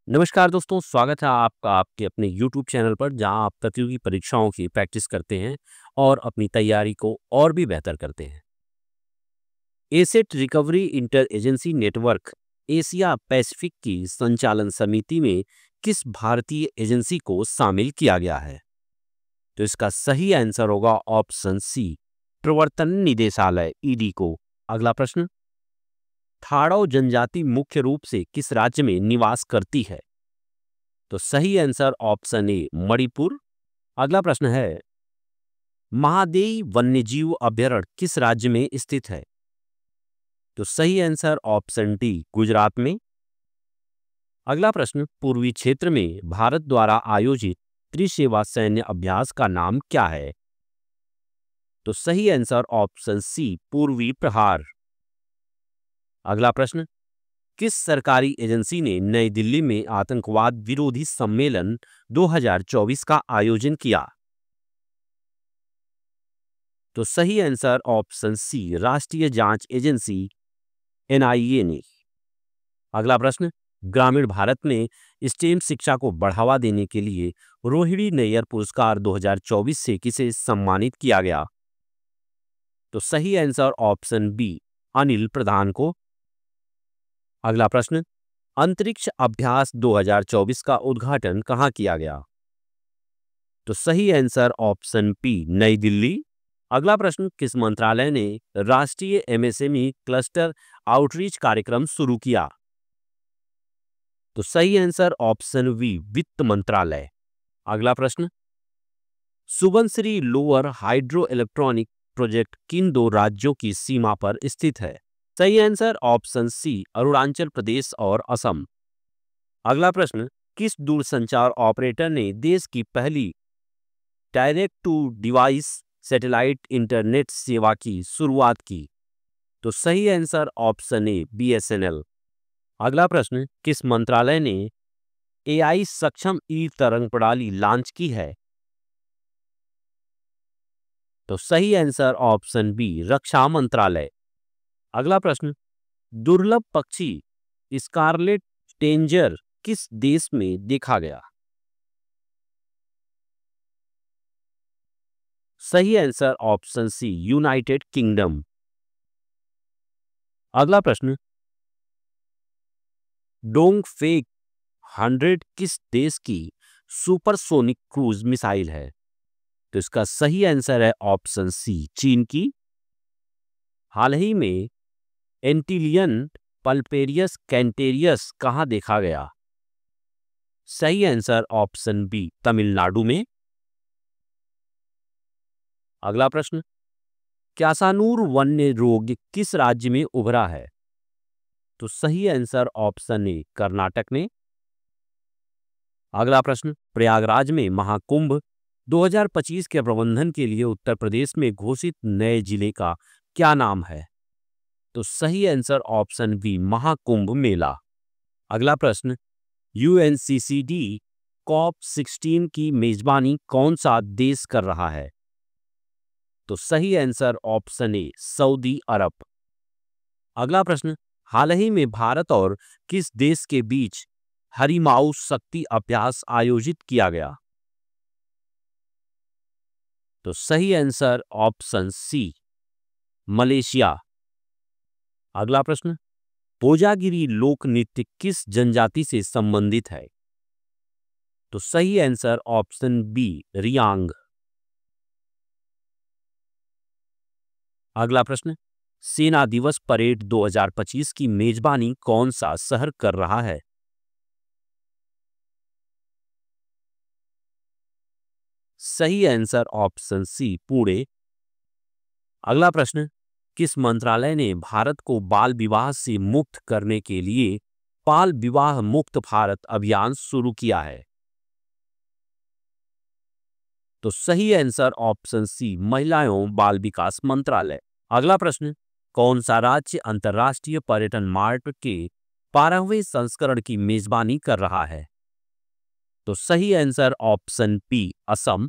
नमस्कार दोस्तों, स्वागत है आपका आपके अपने YouTube चैनल पर जहां आप प्रतियोगी परीक्षाओं की प्रैक्टिस करते हैं और अपनी तैयारी को और भी बेहतर करते हैं। Asset recovery inter agency network Asia Pacific की संचालन समिति में किस भारतीय एजेंसी को शामिल किया गया है? तो इसका सही आंसर होगा ऑप्शन सी, प्रवर्तन निदेशालय ईडी को। अगला प्रश्न, थाड़ो जनजाति मुख्य रूप से किस राज्य में निवास करती है? तो सही आंसर ऑप्शन ए, मणिपुर। अगला प्रश्न है, महादेई वन्यजीव अभयारण्य किस राज्य में स्थित है? तो सही आंसर ऑप्शन डी, गुजरात में। अगला प्रश्न, पूर्वी क्षेत्र में भारत द्वारा आयोजित त्रिसेवा सैन्य अभ्यास का नाम क्या है? तो सही आंसर ऑप्शन सी, पूर्वी प्रहार। अगला प्रश्न, किस सरकारी एजेंसी ने नई दिल्ली में आतंकवाद विरोधी सम्मेलन 2024 का आयोजन किया? तो सही आंसर ऑप्शन सी, राष्ट्रीय जांच एजेंसी एनआईए ने। अगला प्रश्न, ग्रामीण भारत में स्टेम शिक्षा को बढ़ावा देने के लिए रोहिणी नैयर पुरस्कार 2024 से किसे सम्मानित किया गया? तो सही आंसर ऑप्शन बी, अनिल प्रधान को। अगला प्रश्न, अंतरिक्ष अभ्यास 2024 का उद्घाटन कहाँ किया गया? तो सही आंसर ऑप्शन पी, नई दिल्ली। अगला प्रश्न, किस मंत्रालय ने राष्ट्रीय एमएसएमई क्लस्टर आउटरीच कार्यक्रम शुरू किया? तो सही आंसर ऑप्शन वी, वित्त मंत्रालय। अगला प्रश्न, Subansiri lower hydro electronic project किन दो राज्यों की सीमा पर स्थित है? सही आंसर ऑप्शन सी, अरुणाचल प्रदेश और असम। अगला प्रश्न, किस दूरसंचार ऑपरेटर ने देश की पहली direct to device satellite internet सेवा की शुरुआत की? तो सही आंसर ऑप्शन ए, बीएसएनएल। अगला प्रश्न, किस मंत्रालय ने एआई सक्षम ई तरंग प्रणाली लॉन्च की है? तो सही आंसर ऑप्शन बी, रक्षा मंत्रालय। अगला प्रश्न, दुर्लभ पक्षी स्कारलेट टेंजर किस देश में देखा गया? सही answer option C, United Kingdom. अगला प्रश्न, डोंगफेक 100 किस देश की सुपरसोनिक क्रूज मिसाइल है? तो इसका सही आंसर है ऑप्शन सी, चीन की। हाल ही में एंटीलियन पल्पेरियस कैंटेरियस कहां देखा गया? सही आंसर ऑप्शन बी, तमिलनाडु में। अगला प्रश्न, क्यासानूर वन्य रोग किस राज्य में उभरा है? तो सही आंसर ऑप्शन ए, कर्नाटक में। अगला प्रश्न, प्रयागराज में महाकुंभ 2025 के प्रबंधन के लिए उत्तर प्रदेश में घोषित नए जिले का क्या नाम है? तो सही आंसर ऑप्शन बी, महाकुंभ मेला। अगला प्रश्न, यूएनसीसीडी कॉप 16 की मेजबानी कौन सा देश कर रहा है? तो सही आंसर ऑप्शन ए, सऊदी अरब। अगला प्रश्न, हाल ही में भारत और किस देश के बीच हरिमाऊ शक्ति अभ्यास आयोजित किया गया? तो सही आंसर ऑप्शन सी, मलेशिया। अगला प्रश्न, कोजागिरी लोक नृत्य किस जनजाति से संबंधित है? तो सही आंसर ऑप्शन बी, रियांग। अगला प्रश्न, सेना दिवस परेड 2025 की मेजबानी कौन सा शहर कर रहा है? सही आंसर ऑप्शन सी, पुणे। अगला प्रश्न, किस मंत्रालय ने भारत को बाल विवाह से मुक्त करने के लिए बाल विवाह मुक्त भारत अभियान शुरू किया है? तो सही आंसर ऑप्शन सी, महिला एवं बाल विकास मंत्रालय। अगला प्रश्न, कौन सा राज्य अंतर्राष्ट्रीय पर्यटन मार्ट के 12वें संस्करण की मेजबानी कर रहा है? तो सही आंसर ऑप्शन पी, असम।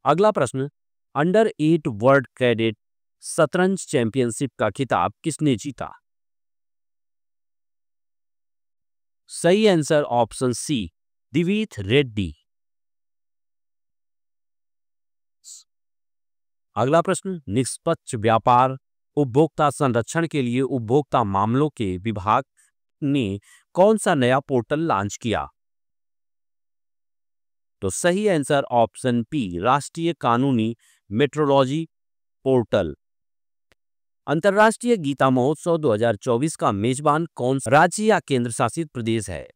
अगला प्रश्न, अंडर 8 वर्ल्ड कैडेट शतरंज चैंपियनशिप का खिताब किसने जीता? सही आंसर ऑप्शन सी, दिवीथ रेड्डी। अगला प्रश्न, निष्पक्ष व्यापार उपभोक्ता संरक्षण के लिए उपभोक्ता मामलों के विभाग ने कौन सा नया पोर्टल लॉन्च किया? तो सही आंसर ऑप्शन पी, राष्ट्रीय कानूनी मेट्रोलॉजी पोर्टल। अंतर्राष्ट्रीय गीता महोत्सव 2024 का मेजबान कौन सा राज्य या केंद्र शासित प्रदेश है?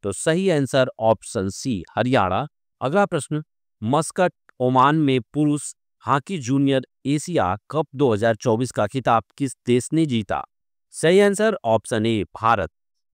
तो सही आंसर ऑप्शन सी, हरियाणा। अगला प्रश्न, मस्कट ओमान में पुरुष हॉकी जूनियर एशिया कप 2024 का खिताब किस देश ने जीता? सही आंसर ऑप्शन ए, भारत।